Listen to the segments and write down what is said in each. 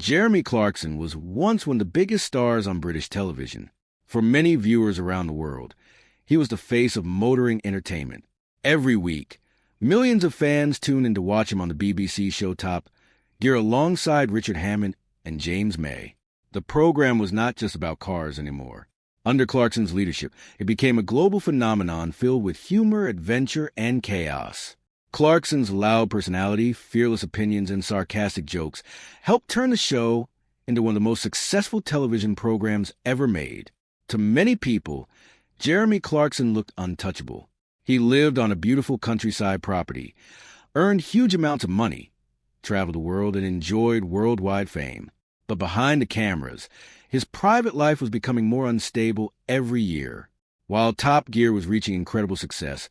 Jeremy Clarkson was once one of the biggest stars on British television. For many viewers around the world, he was the face of motoring entertainment. Every week, millions of fans tuned in to watch him on the BBC show Top Gear alongside Richard Hammond and James May. The program was not just about cars anymore. Under Clarkson's leadership, it became a global phenomenon filled with humor, adventure, and chaos. Clarkson's loud personality, fearless opinions, and sarcastic jokes helped turn the show into one of the most successful television programs ever made. To many people, Jeremy Clarkson looked untouchable. He lived on a beautiful countryside property, earned huge amounts of money, traveled the world, and enjoyed worldwide fame. But behind the cameras, his private life was becoming more unstable every year. While Top Gear was reaching incredible success,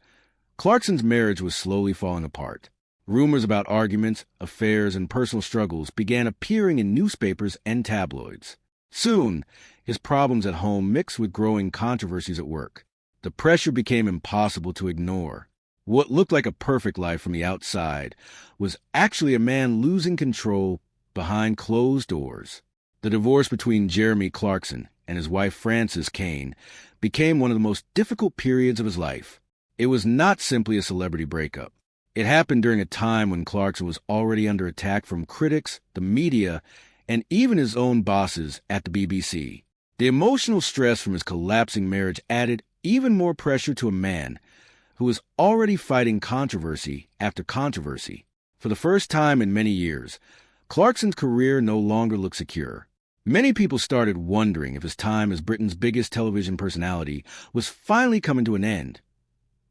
Clarkson's marriage was slowly falling apart. Rumors about arguments, affairs, and personal struggles began appearing in newspapers and tabloids. Soon, his problems at home mixed with growing controversies at work. The pressure became impossible to ignore. What looked like a perfect life from the outside was actually a man losing control behind closed doors. The divorce between Jeremy Clarkson and his wife Frances Kane became one of the most difficult periods of his life. It was not simply a celebrity breakup. It happened during a time when Clarkson was already under attack from critics, the media, and even his own bosses at the BBC. The emotional stress from his collapsing marriage added even more pressure to a man who was already fighting controversy after controversy. For the first time in many years, Clarkson's career no longer looked secure. Many people started wondering if his time as Britain's biggest television personality was finally coming to an end.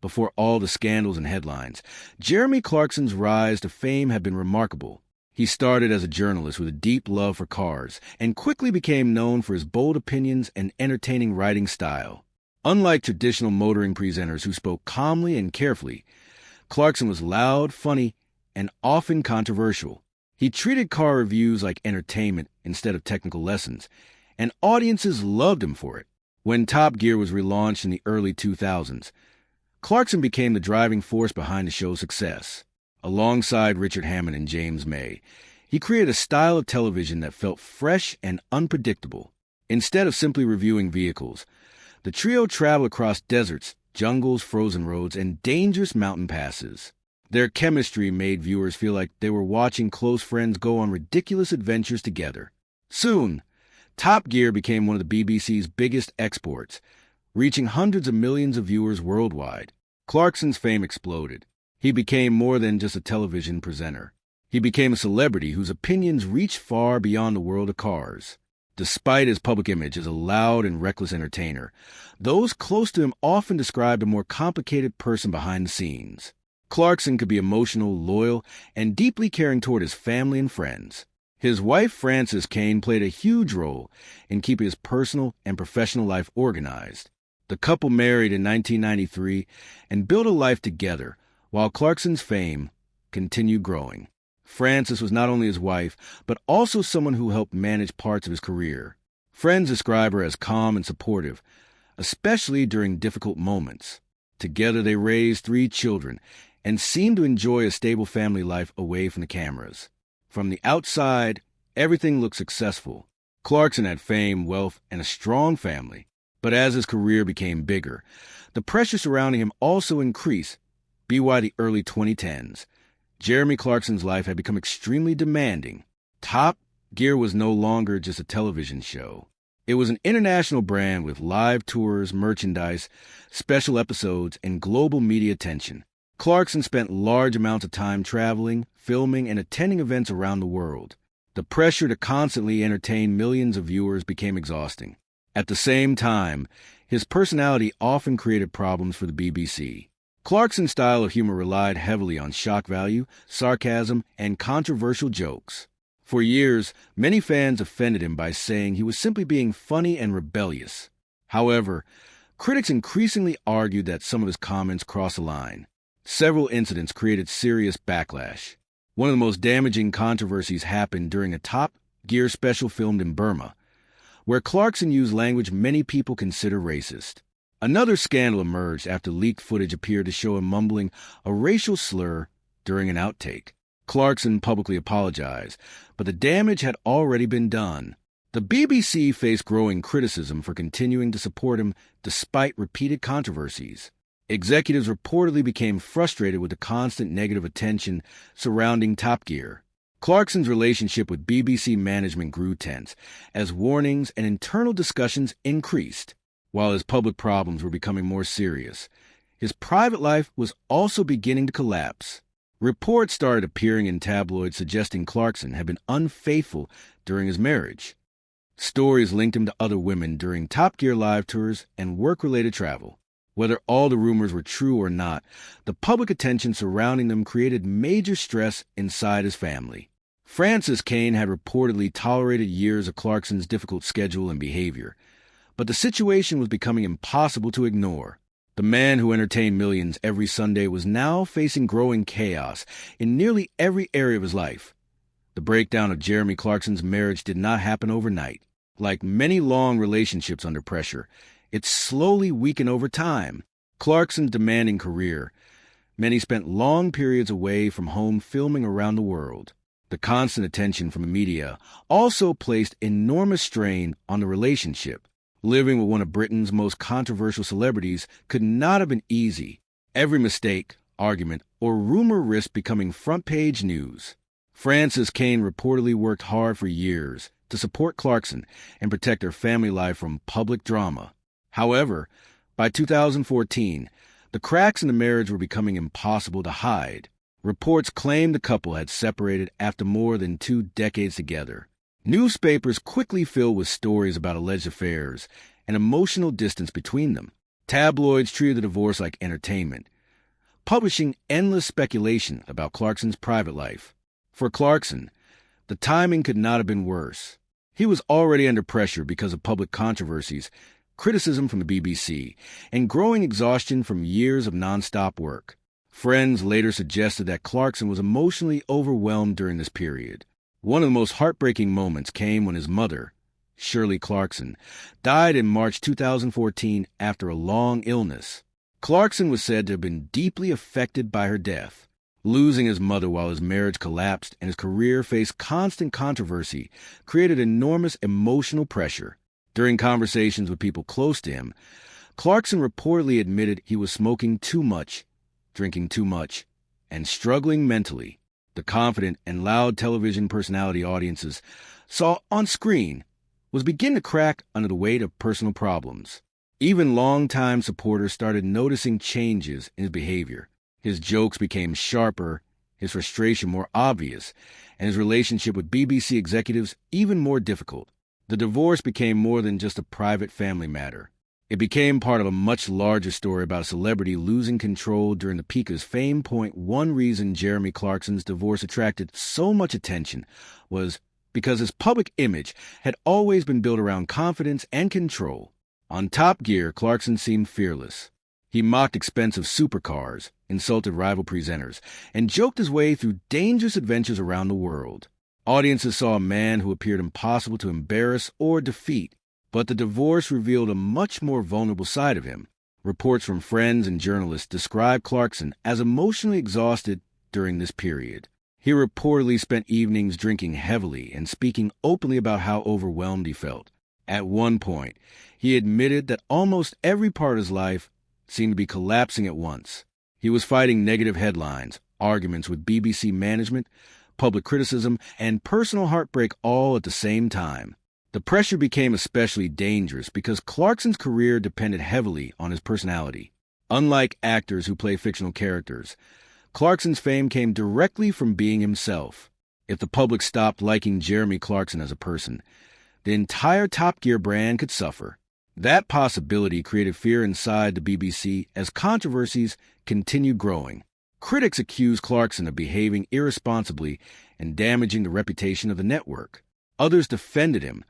Before all the scandals and headlines, Jeremy Clarkson's rise to fame had been remarkable. He started as a journalist with a deep love for cars and quickly became known for his bold opinions and entertaining writing style. Unlike traditional motoring presenters who spoke calmly and carefully, Clarkson was loud, funny, and often controversial. He treated car reviews like entertainment instead of technical lessons, and audiences loved him for it. When Top Gear was relaunched in the early 2000s, Clarkson became the driving force behind the show's success. Alongside Richard Hammond and James May, he created a style of television that felt fresh and unpredictable. Instead of simply reviewing vehicles, the trio traveled across deserts, jungles, frozen roads, and dangerous mountain passes. Their chemistry made viewers feel like they were watching close friends go on ridiculous adventures together. Soon, Top Gear became one of the BBC's biggest exports, reaching hundreds of millions of viewers worldwide. Clarkson's fame exploded. He became more than just a television presenter. He became a celebrity whose opinions reached far beyond the world of cars. Despite his public image as a loud and reckless entertainer, those close to him often described a more complicated person behind the scenes. Clarkson could be emotional, loyal, and deeply caring toward his family and friends. His wife, Frances Kane, played a huge role in keeping his personal and professional life organized. The couple married in 1993 and built a life together, while Clarkson's fame continued growing. Frances was not only his wife, but also someone who helped manage parts of his career. Friends describe her as calm and supportive, especially during difficult moments. Together they raised 3 children and seemed to enjoy a stable family life away from the cameras. From the outside, everything looked successful. Clarkson had fame, wealth, and a strong family. But as his career became bigger, the pressure surrounding him also increased. By the early 2010s, Jeremy Clarkson's life had become extremely demanding. Top Gear was no longer just a television show. It was an international brand with live tours, merchandise, special episodes, and global media attention. Clarkson spent large amounts of time traveling, filming, and attending events around the world. The pressure to constantly entertain millions of viewers became exhausting. At the same time, his personality often created problems for the BBC. Clarkson's style of humor relied heavily on shock value, sarcasm, and controversial jokes. For years, many fans offended him by saying he was simply being funny and rebellious. However, critics increasingly argued that some of his comments crossed a line. Several incidents created serious backlash. One of the most damaging controversies happened during a Top Gear special filmed in Burma, where Clarkson used language many people consider racist. Another scandal emerged after leaked footage appeared to show him mumbling a racial slur during an outtake. Clarkson publicly apologized, but the damage had already been done. The BBC faced growing criticism for continuing to support him despite repeated controversies. Executives reportedly became frustrated with the constant negative attention surrounding Top Gear. Clarkson's relationship with BBC management grew tense as warnings and internal discussions increased. While his public problems were becoming more serious, his private life was also beginning to collapse. Reports started appearing in tabloids suggesting Clarkson had been unfaithful during his marriage. Stories linked him to other women during Top Gear live tours and work-related travel. Whether all the rumors were true or not, the public attention surrounding them created major stress inside his family. Francis Kane had reportedly tolerated years of Clarkson's difficult schedule and behavior, but the situation was becoming impossible to ignore. The man who entertained millions every Sunday was now facing growing chaos in nearly every area of his life. The breakdown of Jeremy Clarkson's marriage did not happen overnight. Like many long relationships under pressure, it slowly weakened over time. Clarkson's demanding career meant he spent long periods away from home filming around the world. The constant attention from the media also placed enormous strain on the relationship. Living with one of Britain's most controversial celebrities could not have been easy. Every mistake, argument, or rumor risked becoming front-page news. Francis Kane reportedly worked hard for years to support Clarkson and protect their family life from public drama. However, by 2014, the cracks in the marriage were becoming impossible to hide. Reports claimed the couple had separated after more than 2 decades together. Newspapers quickly filled with stories about alleged affairs and emotional distance between them. Tabloids treated the divorce like entertainment, publishing endless speculation about Clarkson's private life. For Clarkson, the timing could not have been worse. He was already under pressure because of public controversies, criticism from the BBC, and growing exhaustion from years of nonstop work. Friends later suggested that Clarkson was emotionally overwhelmed during this period. One of the most heartbreaking moments came when his mother, Shirley Clarkson, died in March 2014 after a long illness. Clarkson was said to have been deeply affected by her death. Losing his mother while his marriage collapsed and his career faced constant controversy created enormous emotional pressure. During conversations with people close to him, Clarkson reportedly admitted he was smoking too much, drinking too much, and struggling mentally. The confident and loud television personality audiences saw on screen was beginning to crack under the weight of personal problems. Even longtime supporters started noticing changes in his behavior. His jokes became sharper, his frustration more obvious, and his relationship with BBC executives even more difficult. The divorce became more than just a private family matter. It became part of a much larger story about a celebrity losing control during the peak of his fame. One reason Jeremy Clarkson's divorce attracted so much attention was because his public image had always been built around confidence and control. On Top Gear, Clarkson seemed fearless. He mocked expensive supercars, insulted rival presenters, and joked his way through dangerous adventures around the world. Audiences saw a man who appeared impossible to embarrass or defeat. But the divorce revealed a much more vulnerable side of him. Reports from friends and journalists described Clarkson as emotionally exhausted during this period. He reportedly spent evenings drinking heavily and speaking openly about how overwhelmed he felt. At one point, he admitted that almost every part of his life seemed to be collapsing at once. He was fighting negative headlines, arguments with BBC management, public criticism, and personal heartbreak all at the same time. The pressure became especially dangerous because Clarkson's career depended heavily on his personality. Unlike actors who play fictional characters, Clarkson's fame came directly from being himself. If the public stopped liking Jeremy Clarkson as a person, the entire Top Gear brand could suffer. That possibility created fear inside the BBC as controversies continued growing. Critics accused Clarkson of behaving irresponsibly and damaging the reputation of the network. Others defended him,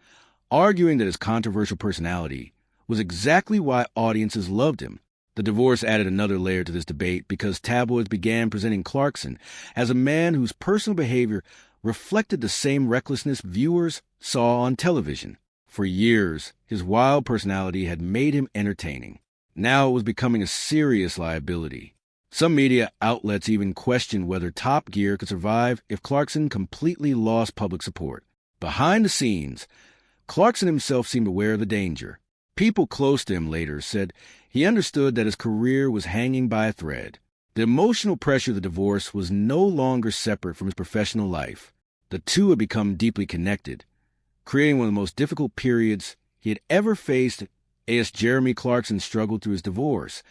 arguing that his controversial personality was exactly why audiences loved him. The divorce added another layer to this debate because tabloids began presenting Clarkson as a man whose personal behavior reflected the same recklessness viewers saw on television. For years, his wild personality had made him entertaining. Now it was becoming a serious liability. Some media outlets even questioned whether Top Gear could survive if Clarkson completely lost public support. Behind the scenes, Clarkson himself seemed aware of the danger. People close to him later said he understood that his career was hanging by a thread. The emotional pressure of the divorce was no longer separate from his professional life. The two had become deeply connected, creating one of the most difficult periods he had ever faced. As Jeremy Clarkson struggled through his divorce,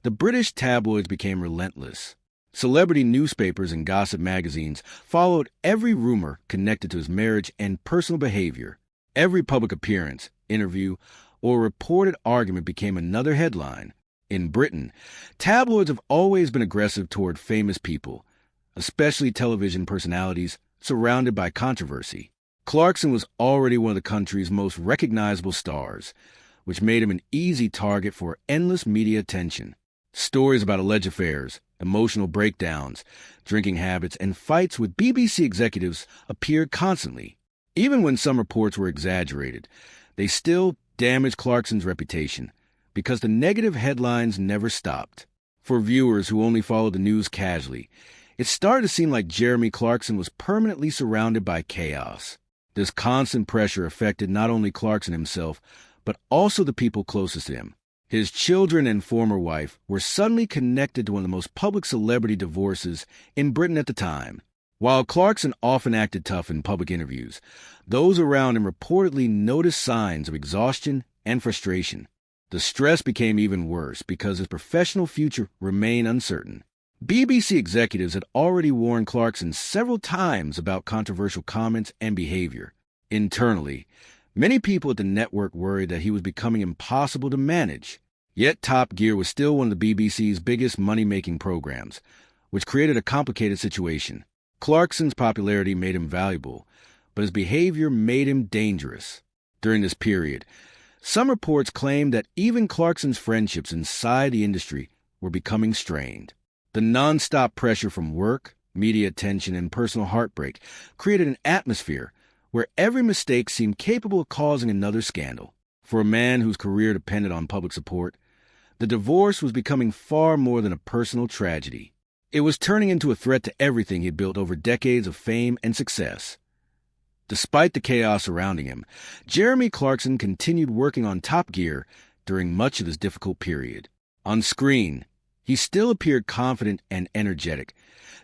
the British tabloids became relentless. Celebrity newspapers and gossip magazines followed every rumor connected to his marriage and personal behavior. Every public appearance, interview, or reported argument became another headline. In Britain, tabloids have always been aggressive toward famous people, especially television personalities surrounded by controversy. Clarkson was already one of the country's most recognizable stars, which made him an easy target for endless media attention. Stories about alleged affairs, emotional breakdowns, drinking habits, and fights with BBC executives appeared constantly. Even when some reports were exaggerated, they still damaged Clarkson's reputation because the negative headlines never stopped. For viewers who only followed the news casually, it started to seem like Jeremy Clarkson was permanently surrounded by chaos. This constant pressure affected not only Clarkson himself, but also the people closest to him. His children and former wife were suddenly connected to one of the most public celebrity divorces in Britain at the time. While Clarkson often acted tough in public interviews, those around him reportedly noticed signs of exhaustion and frustration. The stress became even worse because his professional future remained uncertain. BBC executives had already warned Clarkson several times about controversial comments and behavior. Internally, many people at the network worried that he was becoming impossible to manage. Yet Top Gear was still one of the BBC's biggest money-making programs, which created a complicated situation. Clarkson's popularity made him valuable, but his behavior made him dangerous. During this period, some reports claimed that even Clarkson's friendships inside the industry were becoming strained. The non-stop pressure from work, media attention, and personal heartbreak created an atmosphere where every mistake seemed capable of causing another scandal. For a man whose career depended on public support, the divorce was becoming far more than a personal tragedy. It was turning into a threat to everything he'd built over decades of fame and success. Despite the chaos surrounding him, Jeremy Clarkson continued working on Top Gear during much of this difficult period. On screen, he still appeared confident and energetic,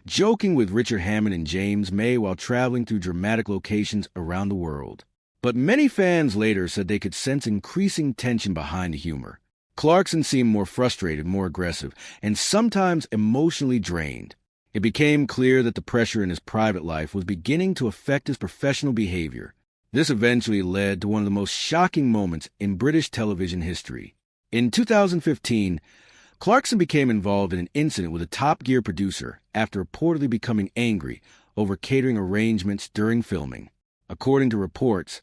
joking with Richard Hammond and James May while traveling through dramatic locations around the world. But many fans later said they could sense increasing tension behind the humor. Clarkson seemed more frustrated, more aggressive, and sometimes emotionally drained. It became clear that the pressure in his private life was beginning to affect his professional behavior. This eventually led to one of the most shocking moments in British television history. In 2015, Clarkson became involved in an incident with a Top Gear producer after reportedly becoming angry over catering arrangements during filming. According to reports,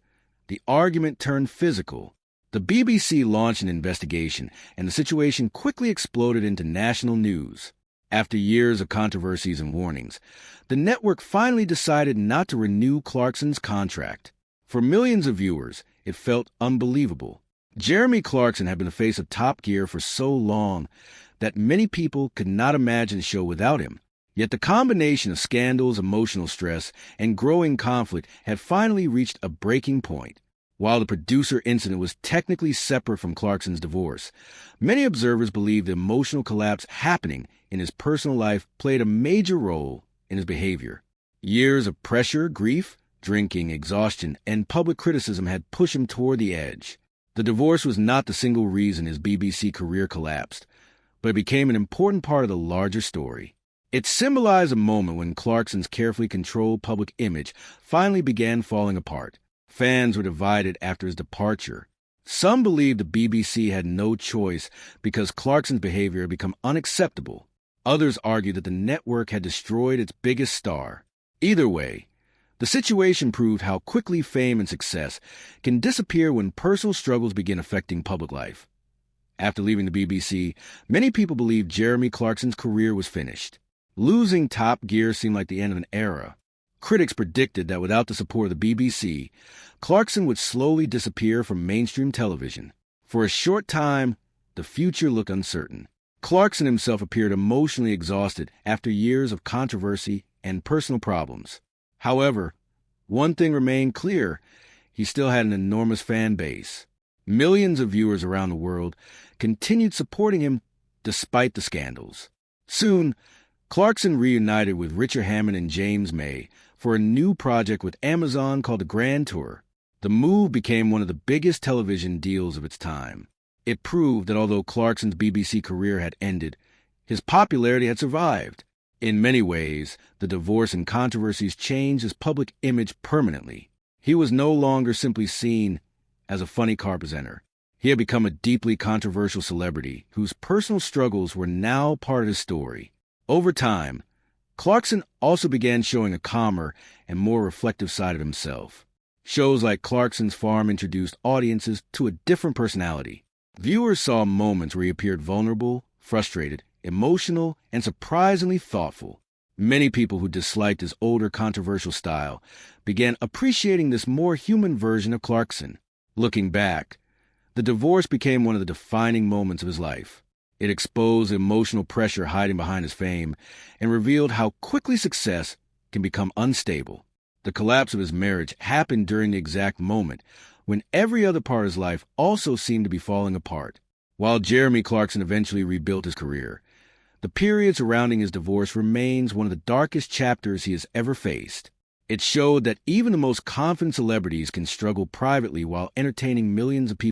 the argument turned physical. The BBC launched an investigation, and the situation quickly exploded into national news. After years of controversies and warnings, the network finally decided not to renew Clarkson's contract. For millions of viewers, it felt unbelievable. Jeremy Clarkson had been the face of Top Gear for so long that many people could not imagine the show without him. Yet the combination of scandals, emotional stress, and growing conflict had finally reached a breaking point. While the producer incident was technically separate from Clarkson's divorce, many observers believe the emotional collapse happening in his personal life played a major role in his behavior. Years of pressure, grief, drinking, exhaustion, and public criticism had pushed him toward the edge. The divorce was not the single reason his BBC career collapsed, but it became an important part of the larger story. It symbolized a moment when Clarkson's carefully controlled public image finally began falling apart. Fans were divided after his departure. Some believed the BBC had no choice because Clarkson's behavior had become unacceptable. Others argued that the network had destroyed its biggest star. Either way, the situation proved how quickly fame and success can disappear when personal struggles begin affecting public life. After leaving the BBC, many people believed Jeremy Clarkson's career was finished. Losing Top Gear seemed like the end of an era. Critics predicted that without the support of the BBC, Clarkson would slowly disappear from mainstream television. For a short time, the future looked uncertain. Clarkson himself appeared emotionally exhausted after years of controversy and personal problems. However, one thing remained clear: he still had an enormous fan base. Millions of viewers around the world continued supporting him despite the scandals. Soon, Clarkson reunited with Richard Hammond and James May for a new project with Amazon called the Grand Tour. The move became one of the biggest television deals of its time. It proved that although Clarkson's BBC career had ended, his popularity had survived. In many ways, the divorce and controversies changed his public image permanently. He was no longer simply seen as a funny car presenter. He had become a deeply controversial celebrity whose personal struggles were now part of his story. Over time, Clarkson also began showing a calmer and more reflective side of himself. Shows like Clarkson's Farm introduced audiences to a different personality. Viewers saw moments where he appeared vulnerable, frustrated, emotional, and surprisingly thoughtful. Many people who disliked his older controversial style began appreciating this more human version of Clarkson. Looking back, the divorce became one of the defining moments of his life. It exposed the emotional pressure hiding behind his fame and revealed how quickly success can become unstable. The collapse of his marriage happened during the exact moment when every other part of his life also seemed to be falling apart. While Jeremy Clarkson eventually rebuilt his career, the period surrounding his divorce remains one of the darkest chapters he has ever faced. It showed that even the most confident celebrities can struggle privately while entertaining millions of people.